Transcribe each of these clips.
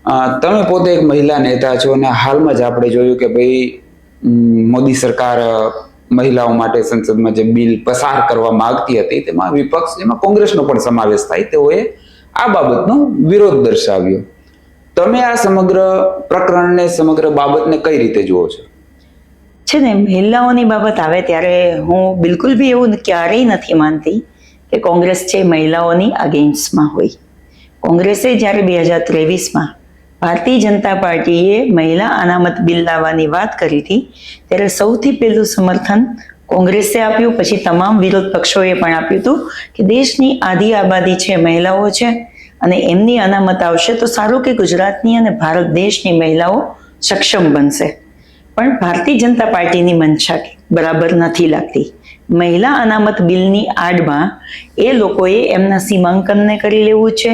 તમે પોતે એક મહિલા નેતા છો અને હાલમાં જ આપણે જોયું કે ભાઈ મોદી સરકાર મહિલાઓ માટે સંસદમાં જે બિલ પસાર કરવા માંગતી હતી તેમાં વિપક્ષ, જેમાં કોંગ્રેસનો પણ સમાવેશ થાય, તેઓએ આ બાબતનો વિરોધ દર્શાવ્યો. તમે આ સમગ્ર પ્રકરણને, સમગ્ર બાબતને કઈ રીતે જુઓ છો? છે ને, મહિલાઓની બાબત આવે ત્યારે હું બિલકુલ બી એવું ક્યારેય નથી માનતી કે કોંગ્રેસ છે મહિલાઓની અગેન્સ્ટમાં હોય. કોંગ્રેસે જ્યારે 2023માં ભારતીય જનતા પાર્ટીએ મહિલા અનામત બિલ લાવવાની વાત કરી હતી ત્યારે સૌથી પહેલું સમર્થન કોંગ્રેસે આપ્યું, પછી તમામ વિરોધ પક્ષોએ પણ આપ્યું હતું કે દેશની આધી આબાદી છે મહિલાઓ છે અને એમની અનામત આવશે તો સારું કે ગુજરાતની અને ભારત દેશની મહિલાઓ સક્ષમ બનશે. પણ ભારતીય જનતા પાર્ટીની મંશા બરાબર નથી લાગતી. મહિલા અનામત બિલની આડમાં એ લોકોએ એમના સીમાંકનને કરી લેવું છે,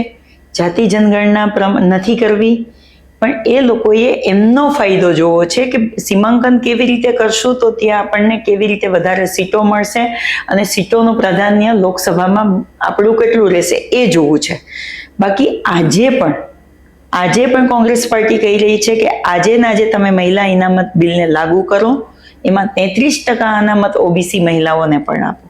જાતિ જનગણના નથી કરવી, પણ એ લોકોએ એમનો ફાયદો જોવો છે કે સીમાંકન કેવી રીતે કરશું તો ત્યાં આપણને કેવી રીતે વધારે સીટો મળશે અને સીટોનું પ્રાધાન્ય લોકસભામાં આપણું કેટલું રહેશે એ જોવું છે. બાકી આજે પણ કોંગ્રેસ પાર્ટી કહી રહી છે કે આજે તમે મહિલા ઇનામત બિલને લાગુ કરો, એમાં 33% અનામત ઓબીસી મહિલાઓને પણ આપો.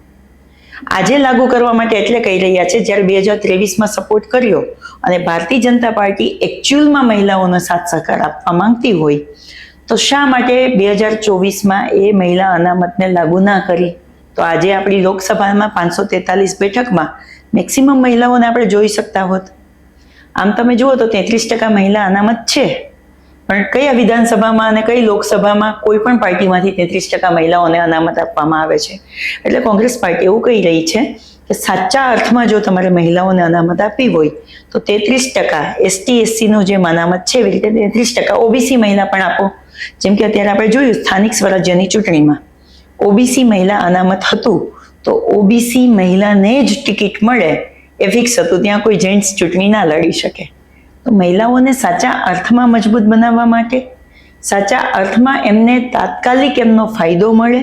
આજે લાગુ કરવા માટે એટલે કહી રહ્યા છે જ્યારે 2023માં સપોર્ટ કર્યો અને ભારતીય જનતા પાર્ટી એકચ્યુઅલમાં મહિલાઓનો સાથ સહકાર આપવા માંગતી હોય તો શા માટે 2024માં એ મહિલા અનામતને લાગુ ના કરી? તો આજે આપણી લોકસભામાં 543 બેઠકમાં મેક્સિમમ મહિલાઓને આપણે જોઈ શકતા હોત. આમ તમે જુઓ તો 33% મહિલા અનામત છે, પણ કયા વિધાનસભામાં અને કઈ લોકસભામાં કોઈ પણ પાર્ટીમાંથી 33% મહિલાઓને અનામત આપવામાં આવે છે? એટલે કોંગ્રેસ પાર્ટી એવું કહી રહી છે કે સાચા અર્થમાં જો તમારે મહિલાઓને અનામત આપવી હોય તો 33% એસટી એસસીનું જે અનામત છે એવી રીતે 33% ઓબીસી મહિલા પણ આપો. જેમ કે અત્યારે આપણે જોયું સ્થાનિક સ્વરાજ્યની ચૂંટણીમાં ઓબીસી મહિલા અનામત હતું તો ઓબીસી મહિલાને જ ટિકિટ મળે એ ફિક્સ હતું, ત્યાં કોઈ જેન્ટ્સ ચૂંટણી ના લડી શકે. તો મહિલાઓને સાચા અર્થમાં મજબૂત બનાવવા માટે, સાચા અર્થમાં એમને તાત્કાલિક એમનો ફાયદો મળે,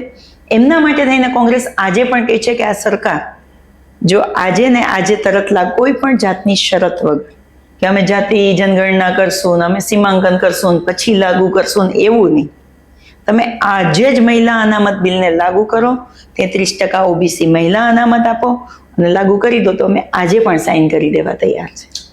એમના માટે થઈને કોંગ્રેસ આજે પણ કહે છે કે આ સરકાર જો આજે તરત કોઈ પણ જાતની શરત વગર કે અમે જાતિ જનગણના કરશું, અમે સીમાંકન કરશું પછી લાગુ કરશું, એવું નહીં. તમે આજે જ મહિલા અનામત બિલને લાગુ કરો, 33% ઓબીસી મહિલા અનામત આપો અને લાગુ કરી દો તો અમે આજે પણ સાઇન કરી દેવા તૈયાર છે.